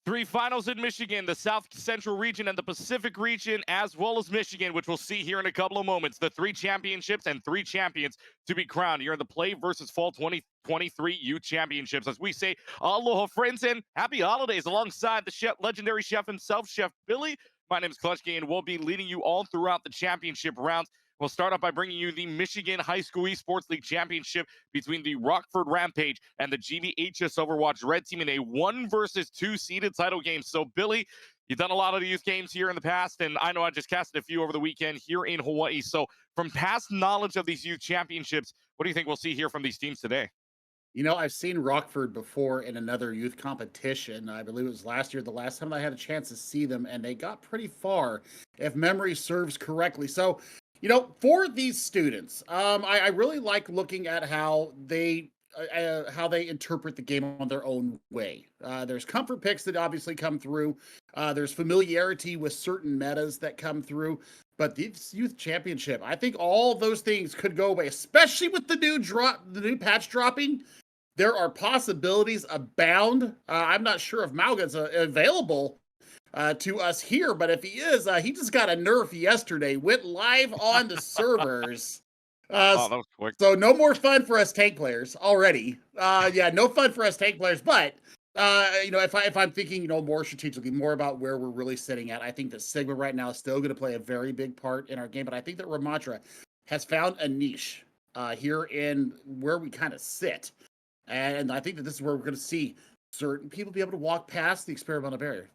Three finals in Michigan, the South Central region and the Pacific region, as well as Michigan, which we'll see here in a couple of moments. The three championships and three champions to be crowned here in the Play versus Fall 2023 Youth Championships. As we say, aloha, friends, and happy holidays alongside the legendary chef himself, Chef Billy. My name is Clutchkey, and we'll be leading you all throughout the championship rounds. We'll start off by bringing you the Michigan High School Esports League Championship between the Rockford Rampage and the GBHS Overwatch Red Team in a 1 versus 2 seeded title game. So, Billy, you've done a lot of the youth games here in the past, and I know I just casted a few over the weekend here in Hawaii. So, from past knowledge of these youth championships, what do you think we'll see here from these teams today? You know, I've seen Rockford before in another youth competition. I believe it was last year, the last time I had a chance to see them, and they got pretty far, if memory serves correctly. So, for these students, I really like looking at how they interpret the game on their own way. There's comfort picks that obviously come through. There's familiarity with certain metas that come through. But this youth championship, I think all those things could go away, especially with the new patch dropping. There are possibilities abound. I'm not sure if Mauga's available to us here, but if he is, he just got a nerf yesterday. Went live on the servers. Oh, that was quick. So no more fun for us tank players already. Yeah, no fun for us tank players. But if I'm thinking, more strategically, more about where we're really sitting at, I think that Sigma right now is still going to play a very big part in our game. But I think that Ramatra has found a niche here in where we kind of sit. And I think that this is where we're going to see certain people be able to walk past the experimental barrier,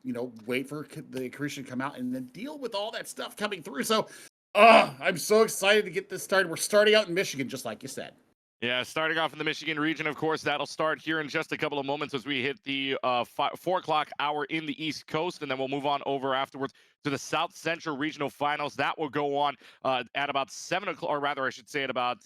wait for the accretion to come out and then deal with all that stuff coming through. So, I'm so excited to get this started. We're starting out in Michigan, just like you said. Yeah, starting off in the Michigan region, of course, that'll start here in just a couple of moments as we hit the 4 o'clock hour in the East Coast, and then we'll move on over afterwards to the South Central Regional Finals. That will go on at about 7 o'clock, or rather, I should say at about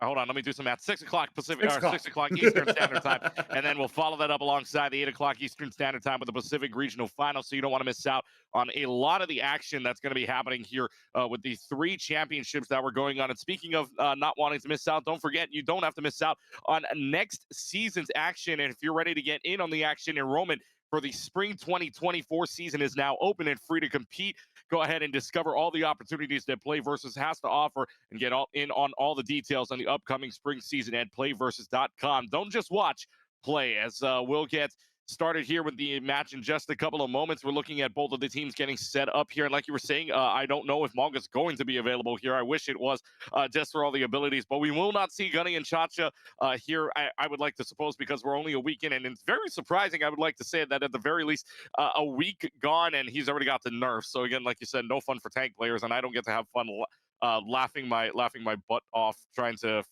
hold on, let me do some math. 6 o'clock Pacific, or 6 o'clock Eastern Standard Time, and then we'll follow that up alongside the 8 o'clock Eastern Standard Time with the Pacific Regional Final. So you don't want to miss out on a lot of the action that's going to be happening here with the 3 championships that were going on. And speaking of not wanting to miss out, don't forget you don't have to miss out on next season's action. And if you're ready to get in on the action, enrollment for the spring 2024 season is now open and free to compete. Go ahead and discover all the opportunities that Play Versus has to offer and get all in on all the details on the upcoming spring season at playversus.com. Don't just watch, play. As we'll get started here with the match in just a couple of moments. We're looking at both of the teams getting set up here. And like you were saying, I don't know if Malga's going to be available here. I wish it was just for all the abilities, but we will not see Gunny and Chacha here, I would like to suppose, because we're only a week in. And it's very surprising, I would like to say, that at the very least, a week gone and he's already got the nerf. So again, like you said, no fun for tank players, and I don't get to have fun laughing my butt off trying to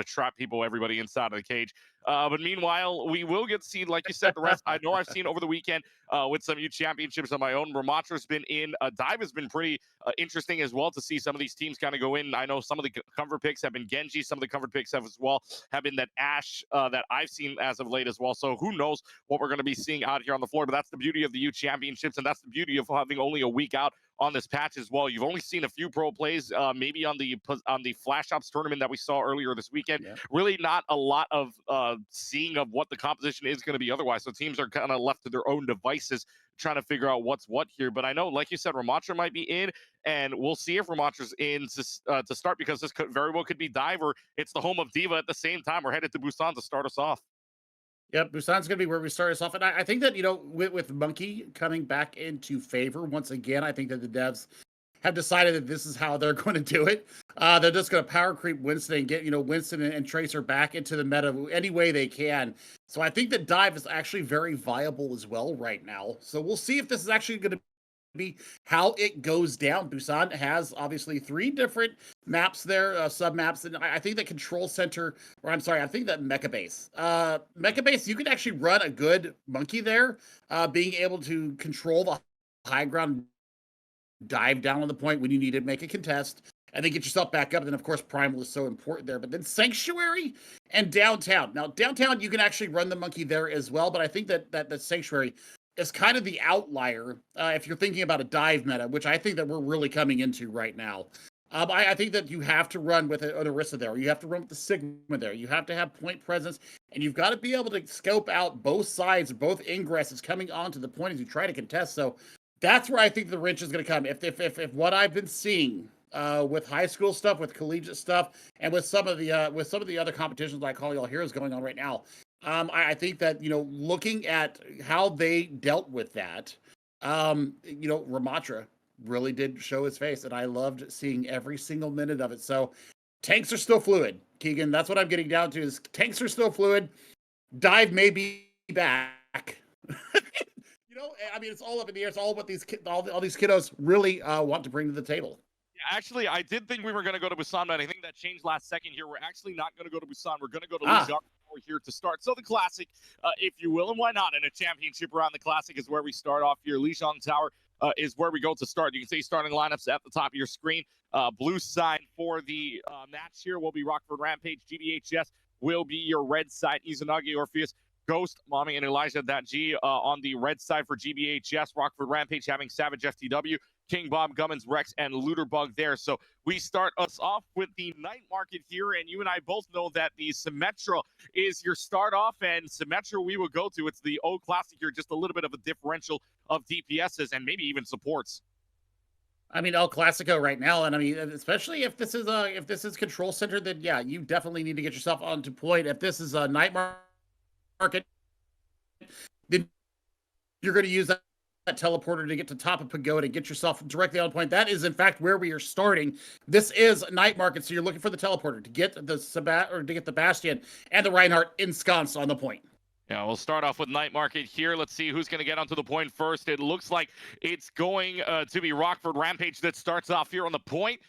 trap everybody inside of the cage. But meanwhile, we will get to see, like you said, the rest. I know I've seen over the weekend with some youth championships on my own. Ramatra's been in. Dive has been pretty interesting as well to see some of these teams kind of go in. I know some of the comfort picks have been Genji. Some of the comfort picks have been that Ashe that I've seen as of late as well. So who knows what we're going to be seeing out here on the floor. But that's the beauty of the youth championships, and that's the beauty of having only a week out on this patch as well. You've only seen a few pro plays, maybe on the Flash Ops tournament that we saw earlier this weekend. Yeah. Really not a lot of seeing of what the composition is going to be otherwise. So teams are kind of left to their own devices trying to figure out what's what here. But I know, like you said, Ramatra might be in, and we'll see if Ramatra's in to start, because this very well could be Diver. It's the home of Diva at the same time. We're headed to Busan to start us off. Yep, Busan's going to be where we start us off. And I think that, with Monkey coming back into favor once again, I think that the devs have decided that this is how they're going to do it. They're just going to power creep Winston and get, Winston and Tracer back into the meta any way they can. So I think that Dive is actually very viable as well right now. So we'll see if this is actually going to be how it goes down. Busan has obviously 3 different maps there, sub maps, and I think that Control Center, or I'm sorry, I think that Mecha Base, you can actually run a good Monkey there, being able to control the high ground, dive down on the point when you need to make a contest, and then get yourself back up. And then, of course, Primal is so important there. But then Sanctuary and Downtown. Now, Downtown, you can actually run the Monkey there as well, but I think that Sanctuary is kind of the outlier if you're thinking about a dive meta, which I think that we're really coming into right now. I think that you have to run with an Orisa there. You have to run with the Sigma there. You have to have point presence, and you've got to be able to scope out both sides, both ingresses coming onto the point as you try to contest. So that's where I think the wrench is going to come. If what I've been seeing with high school stuff, with collegiate stuff, and with some of the other competitions like Call Y'all Heroes going on right now, I think that looking at how they dealt with that, Ramatra really did show his face, and I loved seeing every single minute of it. So tanks are still fluid, Keegan. That's what I'm getting down to, is tanks are still fluid. Dive may be back. I mean, it's all up in the air. It's all what all these kiddos really want to bring to the table. Actually, I did think we were going to go to Busan, but I think that changed last second here. We're actually not going to go to Busan. We're going to go to Lijiang here to start. So the Classic, if you will, and why not? In a championship round, the Classic is where we start off here. Lijiang Tower is where we go to start. You can see starting lineups at the top of your screen. Blue side for the match here will be Rockford Rampage. GBHS will be your red side. Izanagi, Orpheus, Ghost, Mommy, and Elijah. That G on the red side for GBHS. Rockford Rampage having Savage FTW, King Bob, Gummins, Rex, and Looterbug there. So we start us off with the night market here, and you and I both know that the Symmetra is your start off, and Symmetra we will go to. It's the O Classic here, just a little bit of a differential of DPSs and maybe even supports. I mean, El Clasico right now, and I mean, especially if this is Control Center, then yeah, you definitely need to get yourself onto point. If this is a night market, then you're going to use that teleporter to get to top of Pagoda, get yourself directly on point. That is in fact where we are starting. This is night market, so you're looking for the teleporter to get the Bastion and the Reinhardt ensconced on the point. Yeah, we'll start off with night market here. Let's see who's going to get onto the point first. It looks like it's going to be Rockford Rampage that starts off here on the point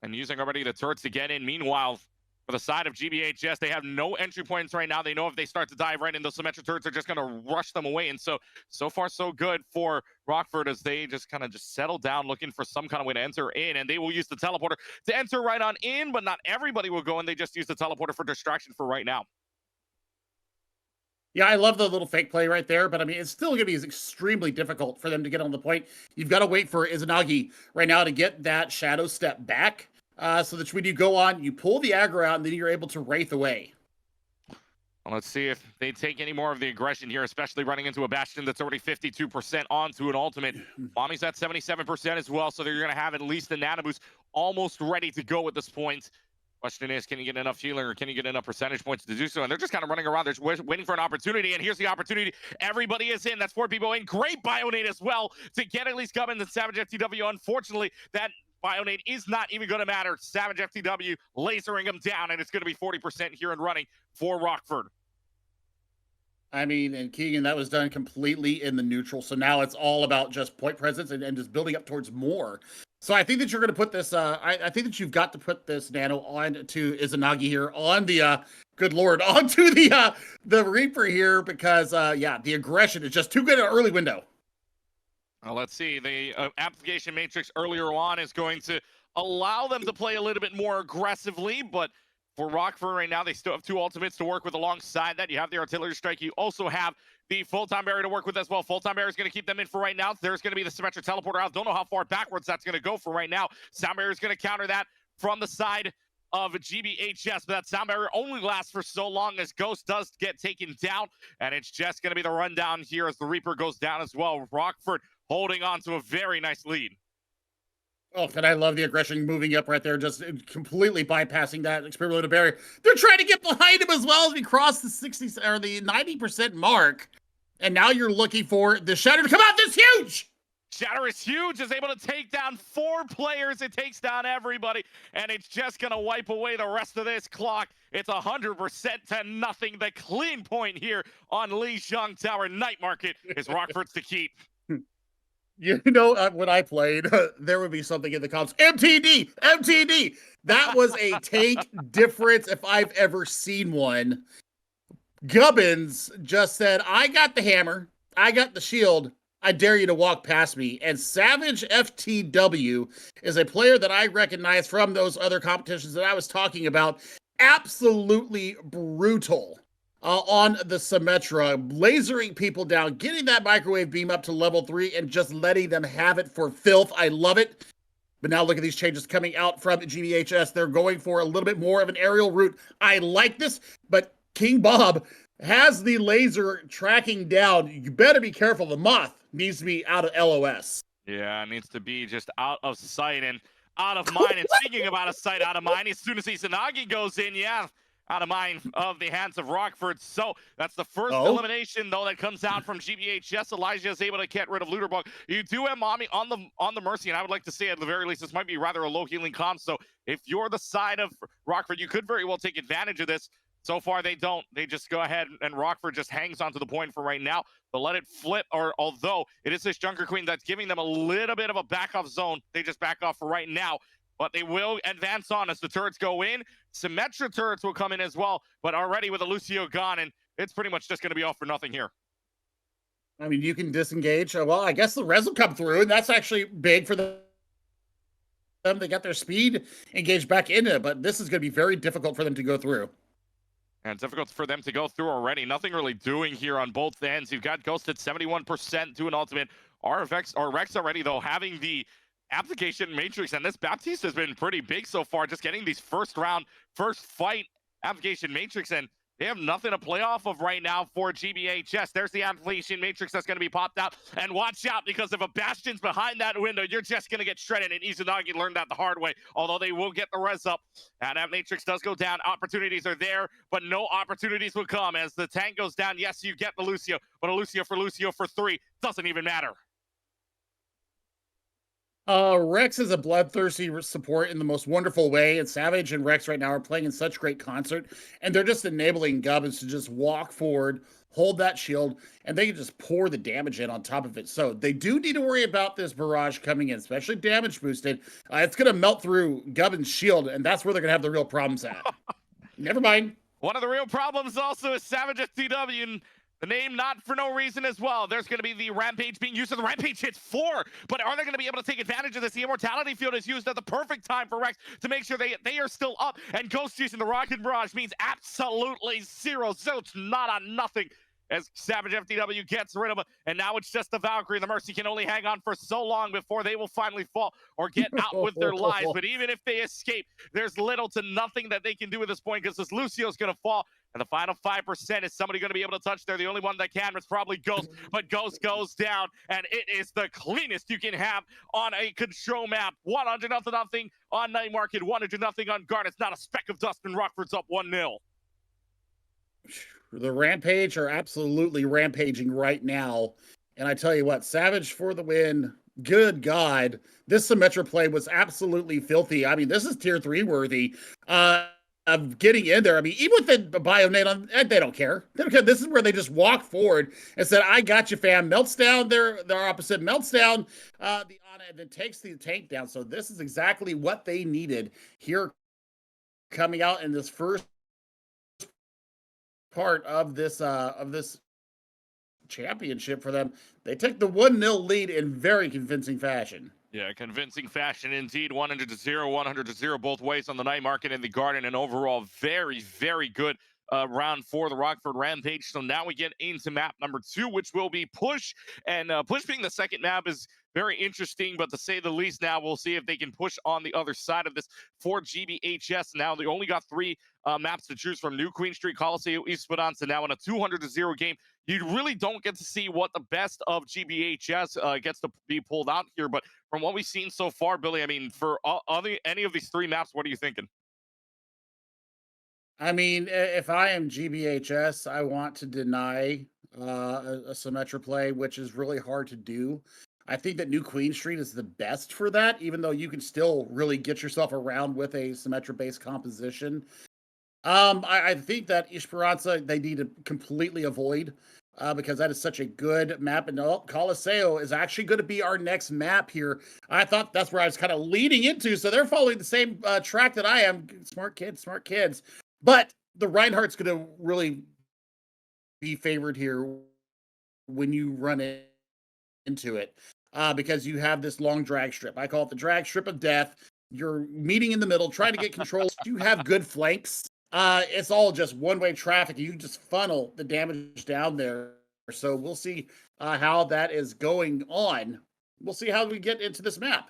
and using already the turrets to get in. Meanwhile, for the side of GBHS, they have no entry points right now. They know if they start to dive right in, those Symmetra turrets are just going to rush them away. And so far, so good for Rockford as they just kind of settle down, looking for some kind of way to enter in. And they will use the teleporter to enter right on in, but not everybody will go in. They just use the teleporter for distraction for right now. Yeah, I love the little fake play right there, but I mean, it's still going to be extremely difficult for them to get on the point. You've got to wait for Izanagi right now to get that shadow step back. So that when you go on, you pull the aggro out, and then you're able to wraith away. Well, let's see if they take any more of the aggression here, especially running into a Bastion that's already 52% onto an ultimate. Mommy's at 77% as well, so they're going to have at least the Nano Boost almost ready to go at this point. Question is, can you get enough healing or can you get enough percentage points to do so? And they're just kind of running around. They're waiting for an opportunity, and here's the opportunity. Everybody is in. That's 4 people in. Great Bionate as well to get at least Gummins and Savage FTW. Unfortunately, that Bionate is not even going to matter. Savage FTW lasering him down, and it's going to be 40% here and running for Rockford. I mean, and Keegan, that was done completely in the neutral. So now it's all about just point presence and just building up towards more. So I think that you're going to put this, I think that you've got to put this Nano on to Izanagi here on the, good Lord, onto the Reaper here because, yeah, the aggression is just too good an early window. Well, let's see. The application matrix earlier on is going to allow them to play a little bit more aggressively, but for Rockford right now, they still have 2 ultimates to work with alongside that. You have the artillery strike. You also have the full-time barrier to work with as well. Full-time barrier is going to keep them in for right now. There's going to be the Symmetra teleporter out. Don't know how far backwards that's going to go for right now. Sound barrier is going to counter that from the side of GBHS, but that sound barrier only lasts for so long as Ghost does get taken down, and it's just going to be the rundown here as the Reaper goes down as well. Rockford holding on to a very nice lead. Oh, and I love the aggression moving up right there, just completely bypassing that experimental barrier. They're trying to get behind him as well as we cross the 60 or the 90% mark. And now you're looking for the Shatter to come out this huge. Shatter is huge, is able to take down 4 players. It takes down everybody, and it's just going to wipe away the rest of this clock. It's 100% to nothing. The clean point here on Lijiang Tower. Night market is Rockford's to keep. You know, when I played, there would be something in the comms. MTD! MTD! That was a take difference if I've ever seen one. Gubbins just said, I got the hammer. I got the shield. I dare you to walk past me. And Savage FTW is a player that I recognize from those other competitions that I was talking about. Absolutely brutal. On the Symmetra, lasering people down, getting that microwave beam up to level 3, and just letting them have it for filth. I love it. But now look at these changes coming out from GBHS. They're going for a little bit more of an aerial route. I like this, but King Bob has the laser tracking down. You better be careful. The Moth needs to be out of LOS. Yeah, it needs to be just out of sight and out of mind. And speaking of out of sight, out of mind, as soon as Izanagi goes in, yeah, out of mind of the hands of Rockford. So that's the first elimination, though, that comes out from GBHS. Elijah is able to get rid of Looterbug. You do have Mommy on the Mercy, and I would like to say at the very least, this might be rather a low healing comp. So if you're the side of Rockford, you could very well take advantage of this. So far, they don't. They just go ahead, and Rockford just hangs on to the point for right now. But let it flip, or although it is this Junker Queen that's giving them a little bit of a back-off zone, they just back off for right now. But they will advance on as the turrets go in. Symmetra turrets will come in as well, but already with a Lucio gone, and it's pretty much just going to be all for nothing here. I mean, you can disengage. Well, I guess the res will come through, and that's actually big for them. They got their speed engaged back into it, but this is going to be very difficult for them to go through. And it's difficult for them to go through already. Nothing really doing here on both ends. You've got Ghost at 71% to an ultimate. Rex already, though, having the application matrix, and this Baptiste has been pretty big so far, just getting these first fight application matrix, and they have nothing to play off of right now for GBHS. There's the application matrix that's going to be popped out, and watch out, because if a Bastion's behind that window, you're just going to get shredded, and Izanagi learned that the hard way, although they will get the res up, and that matrix does go down. Opportunities are there, but no opportunities will come as the tank goes down. Yes, you get the Lucio, but a Lucio for 3 doesn't even matter. Rex is a bloodthirsty support in the most wonderful way, and Savage and Rex right now are playing in such great concert, and they're just enabling Gubbins to just walk forward, hold that shield, and they can just pour the damage in on top of it. So they do need to worry about this barrage coming in, especially damage boosted. It's going to melt through Gubbins' shield, and that's where they're going to have the real problems at. Never mind. One of the real problems also is Savage FTW, and the name not for no reason as well. There's going to be the Rampage being used, and the Rampage hits 4. But are they going to be able to take advantage of this? The Immortality Field is used at the perfect time for Rex to make sure they are still up. And Ghost using the Rocket Barrage means absolutely zero. Zilch, not a nothing. As Savage FTW gets rid of it, and now it's just the Valkyrie. The Mercy can only hang on for so long before they will finally fall or get out with their lives. But even if they escape, there's little to nothing that they can do at this point, because this Lucio's going to fall. And the final 5%, is somebody going to be able to touch there? The only one that can is probably Ghost, but Ghost goes down, and it is the cleanest you can have on a control map. 100-0 on Night Market, 100-0 on Guard. It's not a speck of dust, and Rockford's up 1-0. The Rampage are absolutely rampaging right now. And I tell you what, Savage for the win. Good God. This Symmetra play was absolutely filthy. I mean, this is tier 3 worthy. Of getting in there. I mean, even with the Bionate on, they don't care. They don't care. This is where they just walk forward and said, I got you, fam. Melts down their opposite, melts down the Ana, and then takes the tank down. So this is exactly what they needed here coming out in this first part of this championship for them. They took the 1-0 lead in very convincing fashion. Yeah, convincing fashion indeed. 100-0, 100-0 both ways on the Night Market and the Garden. And overall, very, very good round for the Rockford Rampage. So now we get into map number 2, which will be Push. And Push being the second map is very interesting, but to say the least, now we'll see if they can push on the other side of this for GBHS. Now they only got 3 maps to choose from: New Queen Street, Coliseo, Esperanza. Now in a 200-0 game, you really don't get to see what the best of GBHS gets to be pulled out here. But from what we've seen so far, Billy, I mean, for any of these 3 maps, what are you thinking? I mean, if I am GBHS, I want to deny a Symmetra play, which is really hard to do. I think that New Queen Street is the best for that, even though you can still really get yourself around with a Symmetra-based composition. I think that Esperanza, they need to completely avoid because that is such a good map. And Coliseo is actually going to be our next map here. I thought that's where I was kind of leading into. So they're following the same track that I am. Smart kids, smart kids. But the Reinhardt's going to really be favored here when you run into it. Because you have this long drag strip. I call it the drag strip of death. You're meeting in the middle, trying to get control. You have good flanks. It's all just one-way traffic. You just funnel the damage down there. So we'll see how that is going on. We'll see how we get into this map.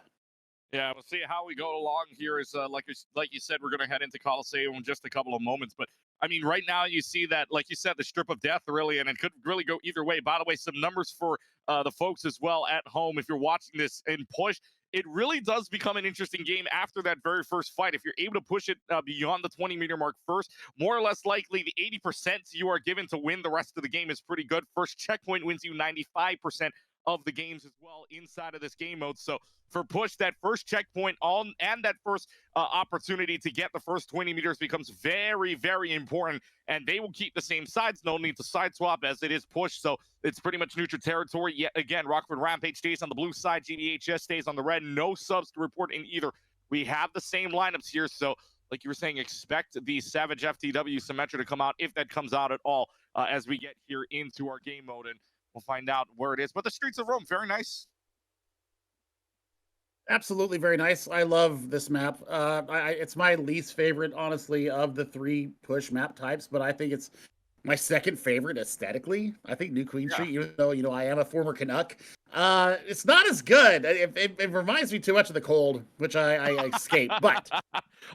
Yeah, we'll see how we go along here. Is like you said, we're going to head into Coliseum in just a couple of moments. But I mean, right now you see that, like you said, the strip of death really, and it could really go either way. By the way, some numbers for the folks as well at home. If you're watching this in push, it really does become an interesting game after that very first fight. If you're able to push it beyond the 20-meter mark first, more or less likely the 80% you are given to win the rest of the game is pretty good. First checkpoint wins you 95% of the games as well inside of this game mode. So for push, that first checkpoint on and that first opportunity to get the first 20 meters becomes very, very important. And they will keep the same sides. No need to side swap as it is push. So it's pretty much neutral territory. Yet again, Rockford Rampage stays on the blue side. GBHS stays on the red. No subs to report in either. We have the same lineups here. So like you were saying, expect the Savage FTW Symmetra to come out, if that comes out at all, as we get here into our game mode. And we'll find out where it is. But the Streets of Rome, very nice. Absolutely, very nice. I love this map. It's my least favorite, honestly, of the 3 push map types, but I think it's my second favorite aesthetically. I think New Queen Street, even though I am a former Canuck, it's not as good. It reminds me too much of the cold, which I escape. But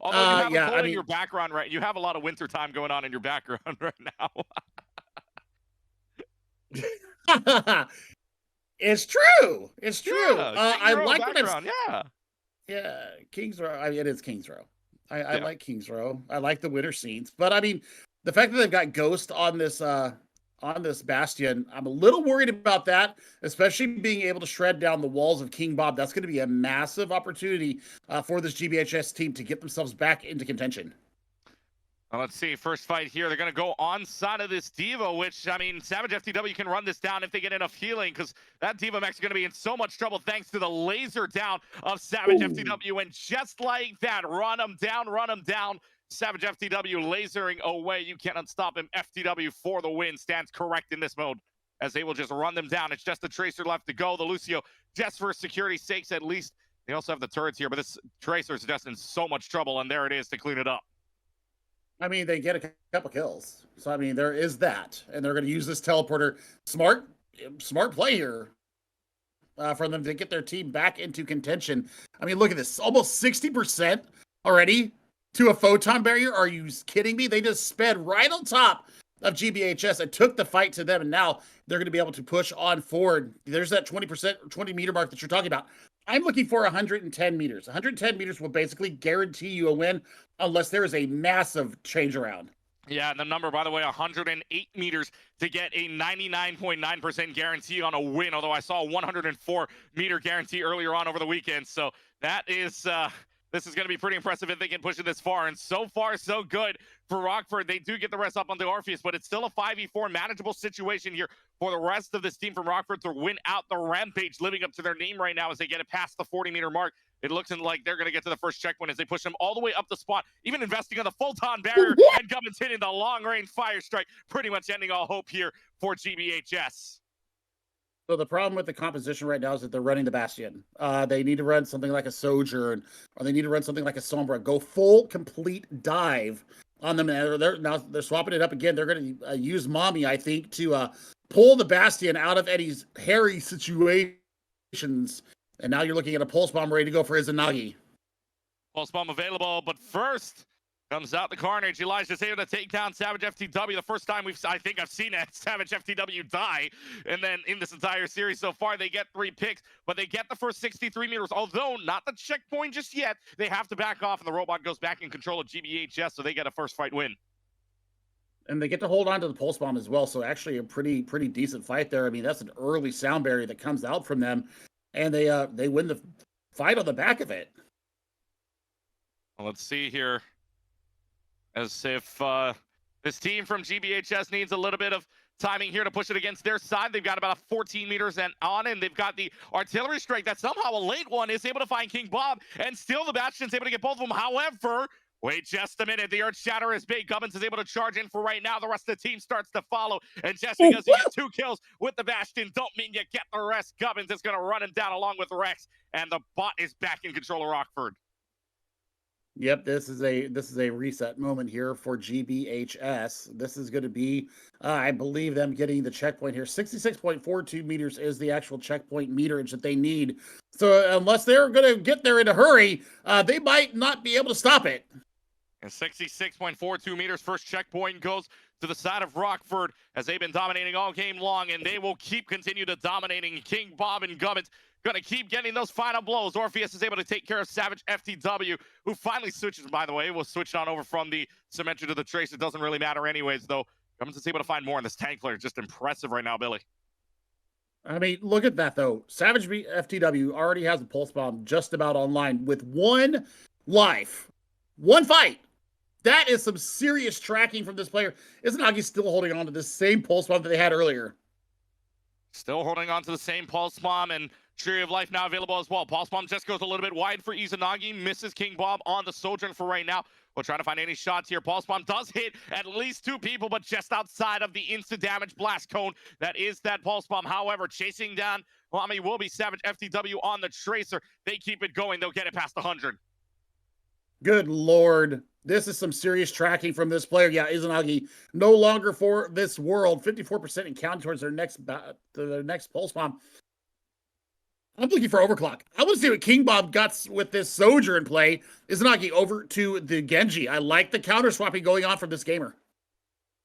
although you have yeah, a cold in your background, right? You have a lot of winter time going on in your background right now. It's true. It's true. Yeah, I like background. Yeah, Kings Row. I mean, it is Kings Row. I Yeah. like Kings Row. I like the winter scenes, but I mean, the fact that they've got Ghost on this Bastion, I'm a little worried about that, especially being able to shred down the walls of King Bob. That's going to be a massive opportunity for this GBHS team to get themselves back into contention. Well, let's see. First fight here. They're going to go on side of this Diva, which, I mean, Savage FTW can run this down if they get enough healing, because that Diva Max is going to be in so much trouble thanks to the laser down of Savage FTW. And just like that, run him down, run him down. Savage FTW lasering away. You cannot stop him. FTW for the win stands correct in this mode, as they will just run them down. It's just the Tracer left to go. The Lucio, just for security's sakes, at least. They also have the turrets here, but this Tracer is just in so much trouble, and there it is to clean it up. I mean, they get a couple kills. So, I mean, there is that. And they're going to use this teleporter. Smart play here for them to get their team back into contention. I mean, look at this. Almost 60% already to a photon barrier. Are you kidding me? They just sped right on top of GBHS and took the fight to them. And now they're going to be able to push on forward. There's that 20%, 20 meter mark that you're talking about. I'm looking for 110 meters. 110 meters will basically guarantee you a win unless there is a massive change around. Yeah, and the number, by the way, 108 meters to get a 99.9% guarantee on a win, although I saw a 104-meter guarantee earlier on over the weekend. So that is this is going to be pretty impressive if they can push it this far. And so far, so good for Rockford. They do get the rest up on the Orpheus, but it's still a 5v4 manageable situation here for the rest of this team from Rockford to win out the Rampage, living up to their name right now as they get it past the 40-meter mark. It looks like they're going to get to the first checkpoint as they push them all the way up the spot, even investing on the Photon barrier, and Gubbins hitting the long-range fire strike, pretty much ending all hope here for GBHS. So the problem with the composition right now is that they're running the Bastion. They need to run something like a Sojourn, or they need to run something like a Sombra. Go full, complete dive on them. Now they're swapping it up again. They're going to use Mommy, I think, to pull the Bastion out of Eddie's hairy situations. And now you're looking at a Pulse Bomb ready to go for Izanagi. Pulse Bomb available, but first comes out the Carnage. Elijah's able to take down Savage FTW. The first time I think I've seen a Savage FTW die. And then in this entire series so far, they get 3 picks, but they get the first 63 meters, although not the checkpoint just yet. They have to back off, and the robot goes back in control of GBHS, so they get a first fight win. And they get to hold on to the Pulse Bomb as well, so actually a pretty decent fight there. I mean, that's an early sound barrier that comes out from them, and they win the fight on the back of it. Well, let's see here. As if this team from GBHS needs a little bit of timing here to push it against their side. They've got about 14 meters and they've got the artillery strike. That's somehow a late one, is able to find King Bob, and still the Bastion's able to get both of them. However, wait just a minute. The Earth Shatter is big. Gubbins is able to charge in for right now. The rest of the team starts to follow. And just because you get 2 kills with the Bastion don't mean you get the rest. Gubbins is going to run him down along with Rex. And the bot is back in control of Rockford. Yep, this is a reset moment here for GBHS. This is going to be, I believe, them getting the checkpoint here. 66.42 meters is the actual checkpoint meterage that they need. So unless they're going to get there in a hurry, they might not be able to stop it. And 66.42 meters. First checkpoint goes to the side of Rockford as they've been dominating all game long, and they will continue to dominating. King Bob and Gubbins going to keep getting those final blows. Orpheus is able to take care of Savage FTW, who finally switches, by the way, will switch on over from the Cementor to the Trace. It doesn't really matter anyways, though. Gubbins is able to find more, and this tank player is just impressive right now, Billy. I mean, look at that, though. Savage FTW already has a pulse bomb just about online with one life. One fight. That is some serious tracking from this player. Izanagi still holding on to this same pulse bomb that they had earlier. Still holding on to the same pulse bomb, and Tree of Life now available as well. Pulse bomb just goes a little bit wide for Izanagi. Misses King Bob on the Sojourn for right now. We'll try to find any shots here. Pulse bomb does hit at least 2 people, but just outside of the instant damage blast cone. That is that pulse bomb. However, chasing down Lamy will be Savage FTW on the Tracer. They keep it going. They'll get it past 100. Good Lord. This is some serious tracking from this player. Yeah, Izanagi no longer for this world. 54% and counting towards their next pulse bomb. I'm looking for overclock. I want to see what King Bob got with this Sojourn play. Izanagi over to the Genji. I like the counter swapping going on from this gamer.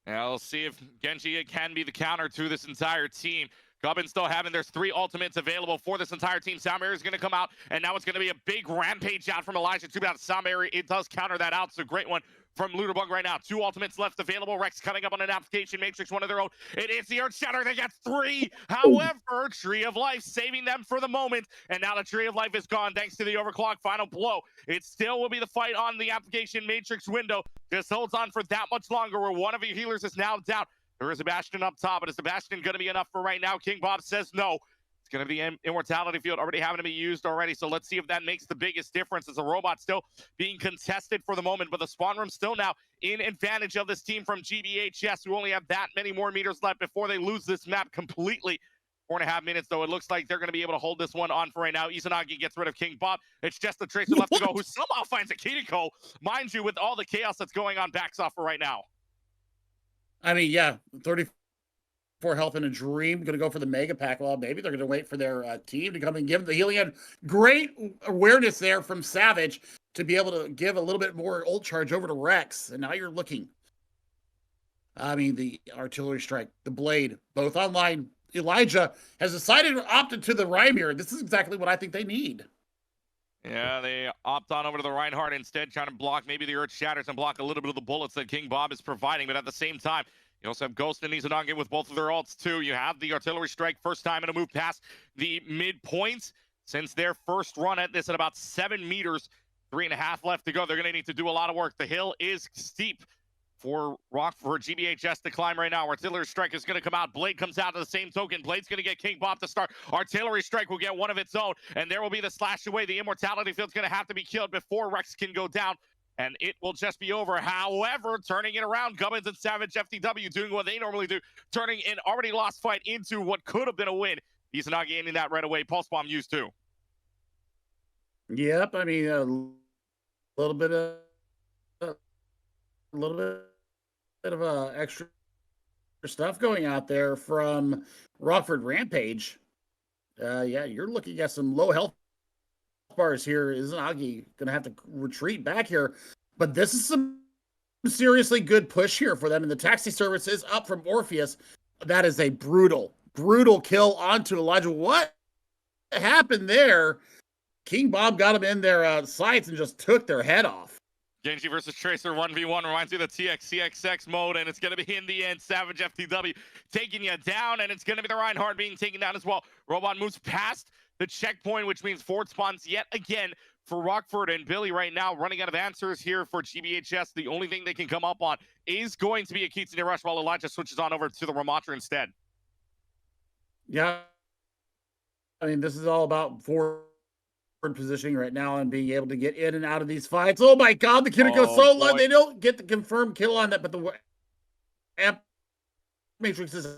Now we'll see if Genji can be the counter to this entire team. Gubbins still having there's 3 ultimates available for this entire team. Soundberry is going to come out, and now it's going to be a big rampage out from Elijah. Too bad Soundberry, it does counter that out. So great one from Luderbug right now. 2 ultimates left available. Rex coming up on an application matrix, one of their own. It is the Earth Shatter. They get 3. However, Tree of Life saving them for the moment, and now the Tree of Life is gone thanks to the overclock final blow. It still will be the fight on the application matrix window. Just holds on for that much longer, where one of your healers is now down. There is a Bastion up top, but is the Bastion going to be enough for right now? King Bob says no. It's going to be Immortality Field already having to be used already, so let's see if that makes the biggest difference. As a robot still being contested for the moment, but the spawn room still now in advantage of this team from GBHS, who only have that many more meters left before they lose this map completely. 4.5 minutes, though. It looks like they're going to be able to hold this one on for right now. Izanagi gets rid of King Bob. It's just the Tracer left to go, who somehow finds a Kiriko. Mind you, with all the chaos that's going on, backs off for right now. I mean, yeah, 34 health in a dream. Going to go for the mega pack. Well, maybe they're going to wait for their team to come and give them the healing. And great awareness there from Savage to be able to give a little bit more ult charge over to Rex. And now you're looking. I mean, the artillery strike, the blade, both online. Elijah has decided to opt to the Rhyme. This is exactly what I think they need. Yeah, they opt on over to the Reinhardt instead, trying to block maybe the Earth Shatters and block a little bit of the bullets that King Bob is providing. But at the same time, you also have Ghost and Izanagi with both of their ults, too. You have the artillery strike, first time in a move past the midpoints since their first run at this at about 7 meters. 3.5 left to go. They're going to need to do a lot of work. The hill is steep for GBHS to climb right now. Artillery strike is going to come out. Blade comes out to the same token. Blade's going to get King Bob to start. Artillery strike will get one of its own, and there will be the slash away. The Immortality Field's going to have to be killed before Rex can go down, and it will just be over. However, turning it around, Gubbins and Savage FTW doing what they normally do, turning an already lost fight into what could have been a win. He's not gaining that right away. Pulse bomb used too. Yep, I mean, a little bit of extra stuff going out there from Rockford Rampage. Yeah, you're looking at some low health bars here. Izanagi gonna have to retreat back here, but this is some seriously good push here for them, and the taxi service is up from Orpheus. That is a brutal kill onto Elijah. What happened there? King Bob got him in their sights and just took their head off. Genji versus Tracer 1v1 reminds you of the TXCXX mode, and it's going to be in the end Savage FTW taking you down, and it's going to be the Reinhardt being taken down as well. Robot moves past the checkpoint, which means forward spawns yet again for Rockford, and Billy right now running out of answers here for GBHS. The only thing they can come up on is going to be a Kitsune Rush while Elijah switches on over to the Ramatra instead. Yeah, I mean, this is all about forward positioning right now and being able to get in and out of these fights. Oh my God, the Kiriko so low. They don't get the confirmed kill on that, but the amp matrix is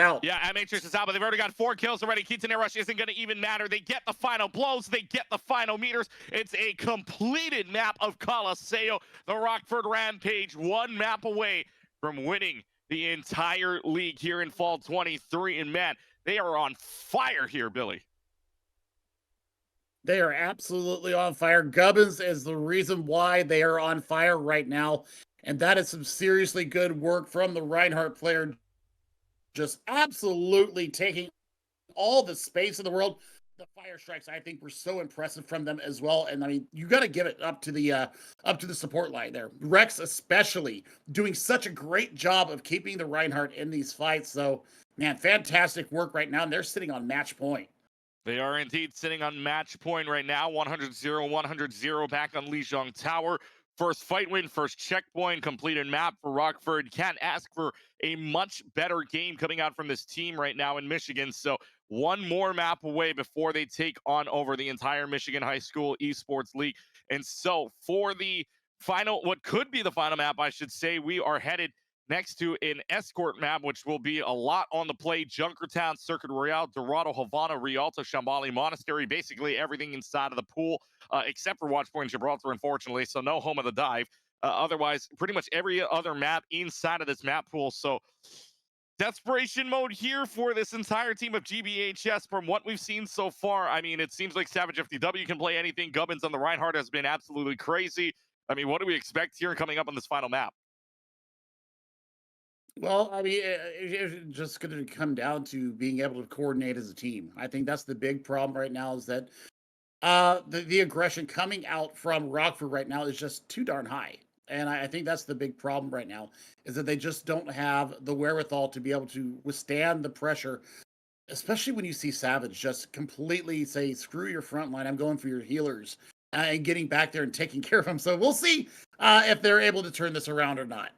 out. Yeah, MHS is out, but they've already got 4 kills already. Kitsune Rush isn't going to even matter. They get the final blows. They get the final meters. It's a completed map of Colosseo. The Rockford Rampage, 1 map away from winning the entire league here in Fall 23. And man, they are on fire here, Billy. They are absolutely on fire. Gubbins is the reason why they are on fire right now. And that is some seriously good work from the Reinhardt player. Just absolutely taking all the space in the world. The fire strikes, I think, were so impressive from them as well. And I mean, you got to give it up to the support line there. Rex especially doing such a great job of keeping the Reinhardt in these fights. So, man, fantastic work right now. And they're sitting on match point. They are indeed sitting on match point right now. 100-0, 100-0 back on Lijiang Tower. First fight win, first checkpoint, completed map for Rockford. Can't ask for a much better game coming out from this team right now in Michigan. So 1 more map away before they take on over the entire Michigan High School Esports League. And so for the final, what could be the final map, I should say, we are headed next to an escort map, which will be a lot on the play. Junkertown, Circuit Royale, Dorado, Havana, Rialto, Shambhala Monastery, basically everything inside of the pool, except for Watch Point Gibraltar, unfortunately, so no Home of the Dive. Otherwise, pretty much every other map inside of this map pool. So desperation mode here for this entire team of GBHS from what we've seen so far. I mean, it seems like Savage FTW can play anything. Gubbins on the Reinhardt has been absolutely crazy. I mean, what do we expect here coming up on this final map? Well, I mean, it's just going to come down to being able to coordinate as a team. I think that's the big problem right now is that the aggression coming out from Rockford right now is just too darn high. And I think that's the big problem right now is that they just don't have the wherewithal to be able to withstand the pressure, especially when you see Savage just completely say, screw your front line, I'm going for your healers, and getting back there and taking care of them. So we'll see if they're able to turn this around or not.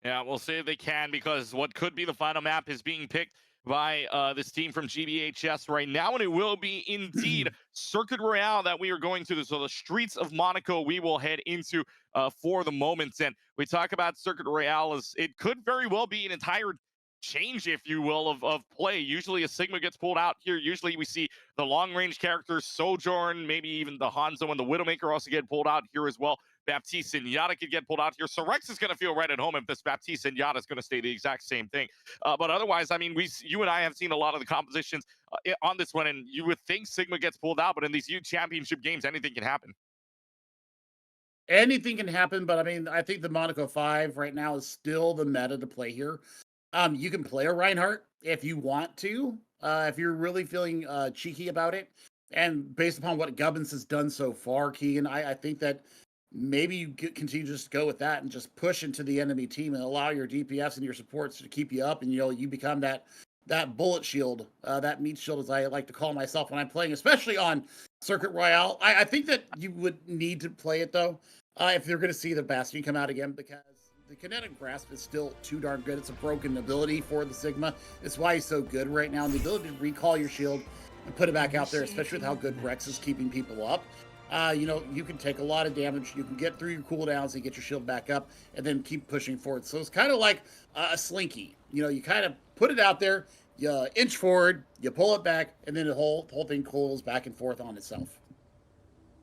Yeah, we'll see if they can, because what could be the final map is being picked by this team from GBHS right now, and it will be indeed Circuit Royale that we are going to. So the streets of Monaco we will head into for the moment. And we talk about Circuit Royale as it could very well be an entire change, if you will, of play. Usually a Sigma gets pulled out here. Usually we see the long-range characters, Sojourn, maybe even the Hanzo and the Widowmaker also get pulled out here as well. Baptiste and Yada could get pulled out here. So Rex is going to feel right at home if this Baptiste and Yada is going to stay the exact same thing. But otherwise, I mean, you and I have seen a lot of the compositions on this one, and you would think Sigma gets pulled out, but in these huge championship games, anything can happen. Anything can happen, but I mean, I think the Monaco 5 right now is still the meta to play here. You can play a Reinhardt if you want to, if you're really feeling cheeky about it. And based upon what Gubbins has done so far, Keegan, I think that maybe you continue to just go with that and just push into the enemy team and allow your DPS and your supports to keep you up, and you become that bullet shield, that meat shield, as I like to call myself when I'm playing, especially on Circuit Royale. I think that you would need to play it though, if you're going to see the Bastion come out again, because the kinetic grasp is still too darn good. It's a broken ability for the Sigma. It's why he's so good right now. And the ability to recall your shield and put it back out there, especially with how good Rex is keeping people up. You can take a lot of damage. You can get through your cooldowns and get your shield back up and then keep pushing forward. So it's kind of like a slinky. You kind of put it out there, you inch forward, you pull it back, and then the whole thing coils back and forth on itself.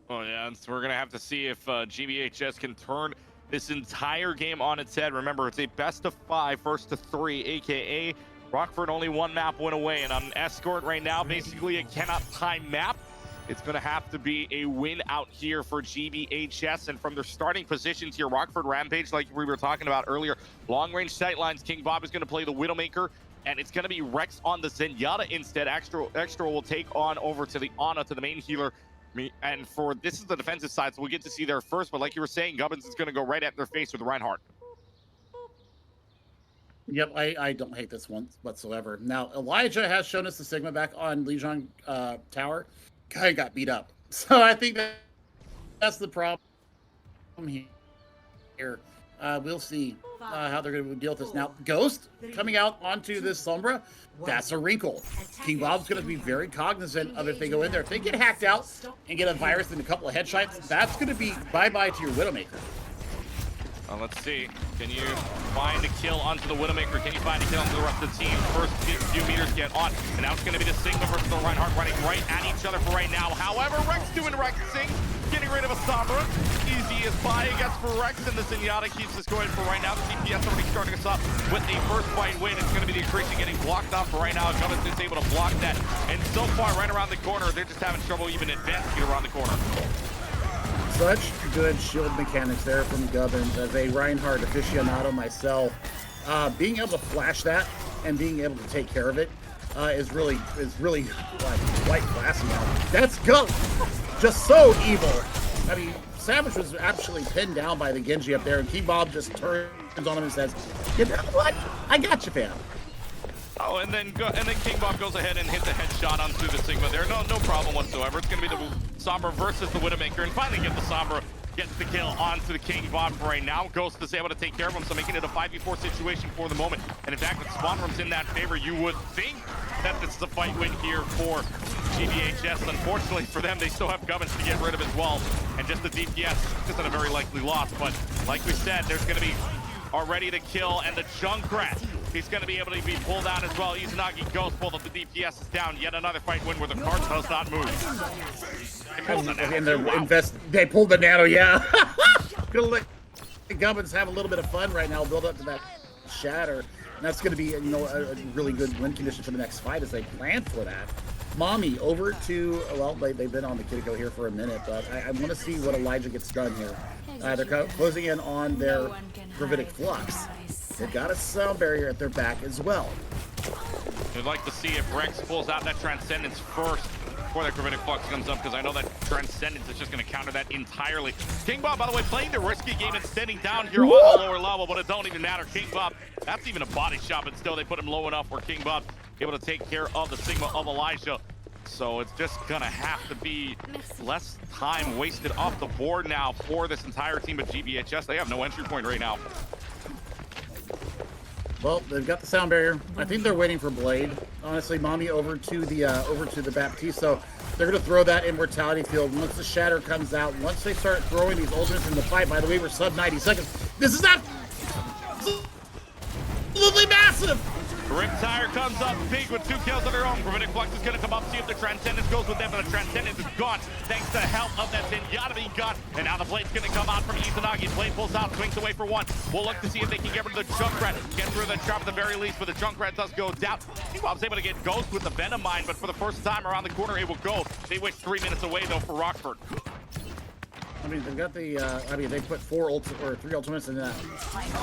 Oh, yeah, and so we're going to have to see if GBHS can turn this entire game on its head. Remember, it's a best of 5, first to 3, a.k.a. Rockford only 1 map win away. And on Escort right now, basically a cannot time map. It's going to have to be a win out here for GBHS. And from their starting positions here, Rockford Rampage, like we were talking about earlier, long-range sightlines, King Bob is going to play the Widowmaker, and it's going to be Rex on the Zenyatta instead. Extra will take on over to the Ana, to the main healer. And this is the defensive side, so we'll get to see there first. But like you were saying, Gubbins is going to go right at their face with Reinhardt. Yep, I don't hate this one whatsoever. Now, Elijah has shown us the Sigma back on Lijiang Tower. Guy got beat up. So I think that's the problem here. We'll see how they're going to deal with this. Now, Ghost coming out onto this Sombra, that's a wrinkle. King Bob's going to be very cognizant of if they go in there. If they get hacked out and get a virus and a couple of headshots, that's going to be bye-bye to your Widowmaker. Let's see. Can you find a kill onto the Widowmaker? Can you find a kill onto the rest of the team? First few meters get on. And now it's going to be the Sigma versus the Reinhardt running right at each other for right now. However, Rex doing Rexing, getting rid of a Sombra. Easy as pie against for Rex, and the Zenyatta keeps this going for right now. The CPS already starting us up with a first fight win. It's going to be the accretion getting blocked off for right now. Gubbins is able to block that. And so far, right around the corner, they're just having trouble even advancing around the corner. Such good shield mechanics there from Gubbins. As a Reinhardt aficionado myself, being able to flash that and being able to take care of it is really like quite classy now. That's Gubbins, just so evil. I mean, Savage was actually pinned down by the Genji up there, and King Bob just turns on him and says, "You know what? I got you, fam." Oh, and then King Bob goes ahead and hits a headshot onto the Sigma there. No problem whatsoever. It's going to be the Sombra versus the Widowmaker, and finally get the Sombra gets the kill onto the King Bob for right now. Ghost is able to take care of him, so making it a 5v4 situation for the moment. And in fact, with spawn rooms in that favor, you would think that this is a fight win here for GBHS. Unfortunately for them, they still have Gubbins to get rid of as well. And just the DPS isn't a very likely loss. But like we said, there's going to be already the kill, and the Junkrat, he's going to be able to be pulled out as well. Izanagi Ghost pulled up, the DPS is down. Yet another fight win where the card does not move. They pulled the nano, yeah. Gonna let Gubbins have a little bit of fun right now, build up to that shatter. And that's going to be, you know, a really good win condition for the next fight as they plan for that. Mommy over to, well, they've been on the Kitiko here for a minute, but I want to see what Elijah gets done here. They're closing in on their Gravitic Flux. They've got a sound barrier at their back as well. I'd like to see if Rex pulls out that Transcendence first before that Gravitic Flux comes up, because I know that Transcendence is just going to counter that entirely. King Bob, by the way, playing the risky game and standing down here on the lower level, but it don't even matter. King Bob, that's even a body shot, but still they put him low enough where King Bob able to take care of the Sigma of Elijah. So it's just gonna have to be less time wasted off the board now for this entire team of GBHS. They have no entry point right now. Well, they've got the sound barrier. I think they're waiting for Blade. Honestly, Mommy over to the Baptiste. So they're gonna throw that Immortality Field once the Shatter comes out. Once they start throwing these ultimates in the fight. By the way, we're sub 90 seconds. This is absolutely massive. Riptire comes up big with 2 kills of their own. Gravitic Flux is going to come up, see if the Transcendence goes with them, but the Transcendence is gone thanks to the help of that Zenyatta being gone. And now the Blade's going to come out from Izanagi. Blade pulls out, swings away for 1. We'll look to see if they can get rid of the Junkrat, get through the trap at the very least, but the Junkrat does go down. Bob's able to get Ghost with the Venom Mine, but for the first time around the corner, it will go. They wish 3 minutes away, though, for Rockford. I mean, they've got the, they put 3 ultimates in that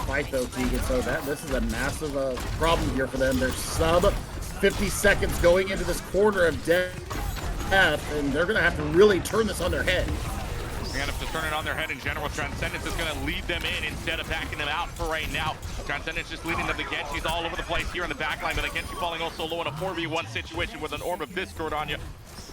fight, though, Keegan, so this is a massive problem here for them. They're sub 50 seconds going into this quarter of death, and they're going to have to really turn this on their head. They're going to have to turn it on their head in general. Transcendence is going to lead them in instead of backing them out for right now. Transcendence just leading them. The Genji's all over the place here in the backline, but the Genji falling also low in a 4v1 situation with an Orb of Discord on you.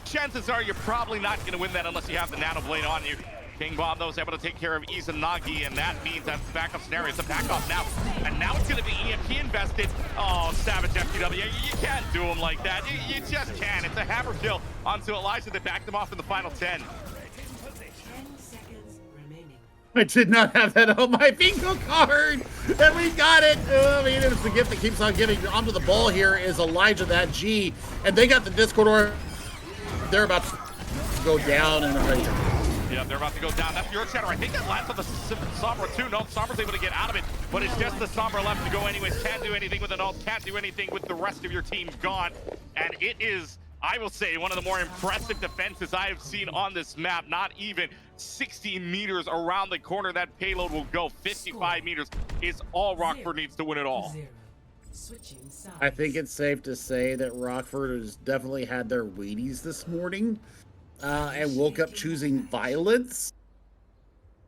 Chances are you're probably not going to win that unless you have the Nano Blade on you. King Bob, though, is able to take care of Izanagi, and that means that's the backup scenario. It's a backup now, and now it's going to be EMP invested. Oh, Savage FTW, you can't do him like that. You just can't. It's a hammer kill onto Elijah that backed him off in the final 10. 10 seconds remaining. I did not have that on my bingo card, and we got it. I mean, it's the gift that keeps on giving. Onto the ball here is Elijah, that G, and they got the Discord orb. They're about to go down in a hurry. Yeah, they're about to go down. That's your Shatter. I think that lands on the Sombra too. No, Sombra's able to get out of it, but it's just the Sombra left to go anyways. Can't do anything with an ult, can't do anything with the rest of your team gone. And it is, I will say, one of the more impressive defenses I have seen on this map. Not even 60 meters around the corner that payload will go. 55 meters is all Rockford needs to win it all. I think it's safe to say that Rockford has definitely had their Wheaties this morning. And woke up choosing violence,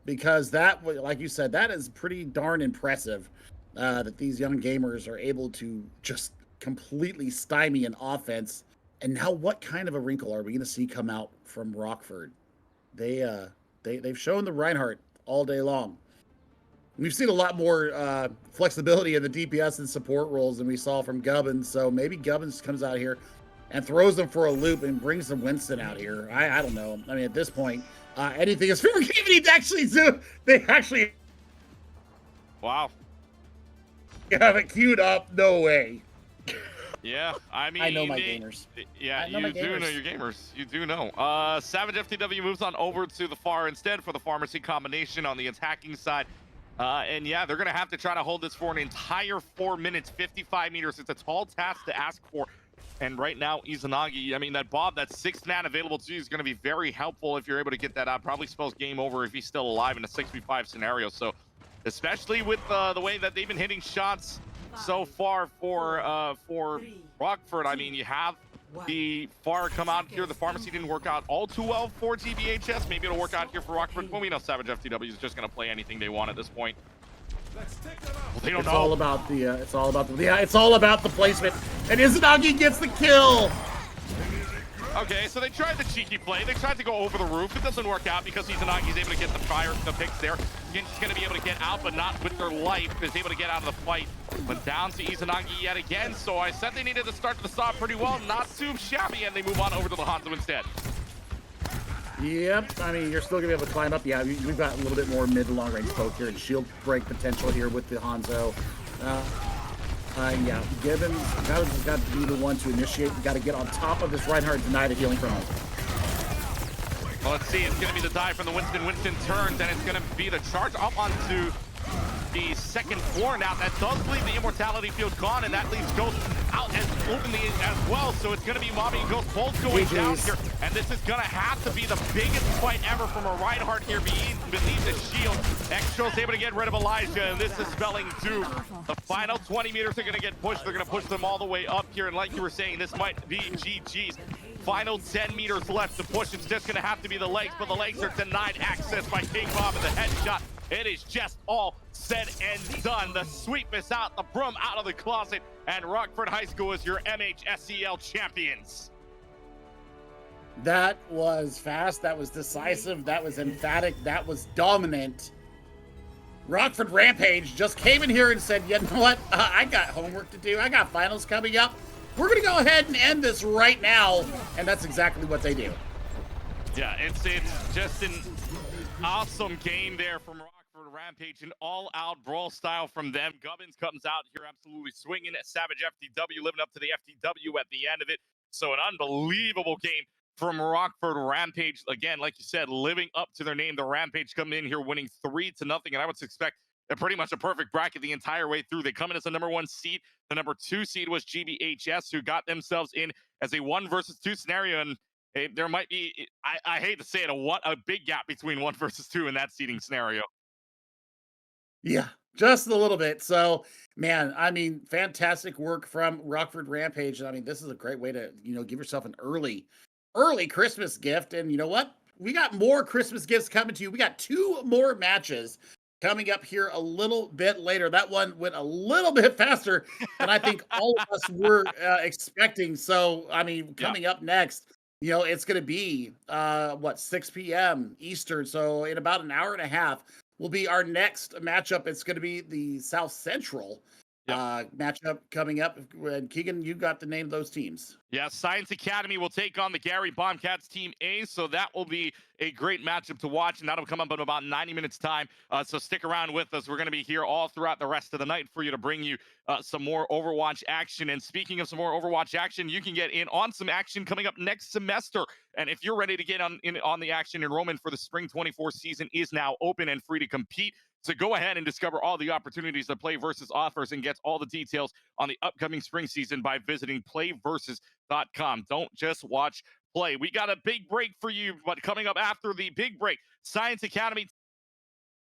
because that, like you said, that is pretty darn impressive, that these young gamers are able to just completely stymie an offense. And now what kind of a wrinkle are we going to see come out from Rockford? They've shown the Reinhardt all day long. We've seen a lot more flexibility in the DPS and support roles than we saw from Gubbins, so maybe Gubbins comes out here and throws them for a loop and brings the Winston out here. I don't know. I mean, at this point, anything is fair game. They actually Wow. You have it queued up? No way. Yeah, I mean, I know my gamers. Yeah, I know my you do know gamers. your gamers. You do know. Savage FTW moves on over to the far instead for the pharmacy combination on the attacking side. And yeah, they're going to have to try to hold this for an entire 4 minutes, 55 meters. It's a tall task to ask for. And right now, Izanagi, I mean, that Bob, that 6th man available to you is going to be very helpful if you're able to get that out. Probably spells game over if he's still alive in a 6v5 scenario. So, especially with the way that they've been hitting shots so far for Rockford. I mean, you have the far come out here. The pharmacy didn't work out all too well for GBHS. Maybe it'll work out here for Rockford. Well, we know Savage FTW is just going to play anything they want at this point. Well, they don't It's know. all about the. It's all about the. Yeah, it's all about the placement. And Izanagi gets the kill. Okay, so they tried the cheeky play. They tried to go over the roof. It doesn't work out because Izanagi's able to get the picks there. Gin's going to be able to get out, but not with their life. Is able to get out of the fight. But down to Izanagi yet again. So I said they needed to start the stop pretty well. Not too shabby, and they move on over to the Hanzo instead. Yep. I mean, you're still gonna be able to climb up. Yeah, we've got a little bit more mid to long range poke here and shield break potential here with the Hanzo. Yeah, Gibbons got to be the one to initiate. We got to get on top of this Reinhardt, deny the healing from him. Well, let's see. It's going to be the dive from the Winston. Winston turns, and it's going to be the charge up onto the second floor. Now, that does leave the immortality field gone, and that leaves Ghost out as openly as well. So it's going to be Mommy and Ghost both going down here. And this is going to have to be the biggest fight ever from a Reinhardt here beneath the shield. Extra's able to get rid of Elijah, and this is spelling doom. The final 20 meters are going to get pushed. They're going to push them all the way up here. And like you were saying, this might be GG's. Final 10 meters left to push. It's just going to have to be the legs, but the legs are denied access by King Bob and the headshot. It is just all said and done. The sweep is out, the broom out of the closet, and Rockford High School is your MHSEL champions. That was fast. That was decisive. That was emphatic. That was dominant. Rockford Rampage just came in here and said, you know what? I got homework to do. I got finals coming up. We're going to go ahead and end this right now. And that's exactly what they do. Yeah, it's just an awesome game there from Rockford Rampage, an all-out brawl style from them. Gubbins comes out here absolutely swinging at Savage FTW, living up to the FTW at the end of it. So an unbelievable game from Rockford Rampage. Again, like you said, living up to their name. The Rampage coming in here winning 3-0, and I would expect pretty much a perfect bracket the entire way through. They come in as the #1 seed. The #2 seed was GBHS, who got themselves in as a 1 versus 2 scenario, and there might be, I hate to say it, a big gap between 1 versus 2 in that seeding scenario. Yeah, just a little bit. So, man, I mean, fantastic work from Rockford Rampage. I mean, this is a great way to, give yourself an early Christmas gift. And you know what? We got more Christmas gifts coming to you. We got 2 more matches coming up here a little bit later. That one went a little bit faster than I think all of us were expecting. So, I mean, coming up next, it's going to be, 6 p.m. Eastern. So in about an hour and a half will be our next matchup. It's going to be the South Central matchup coming up. And Keegan, you got to name those teams. Yeah, Science Academy will take on the Gary Bombcats Team A, so that will be a great matchup to watch, and that'll come up in about 90 minutes time. So stick around with us. We're going to be here all throughout the rest of the night for you to bring you some more Overwatch action. And speaking of some more Overwatch action, you can get in on some action coming up next semester. And if you're ready to get on the action, enrollment for the Spring 24 season is now open and free to compete. So go ahead and discover all the opportunities that Play Versus offers and get all the details on the upcoming spring season by visiting playversus.com. Don't just watch play. We got a big break for you, but coming up after the big break, Science Academy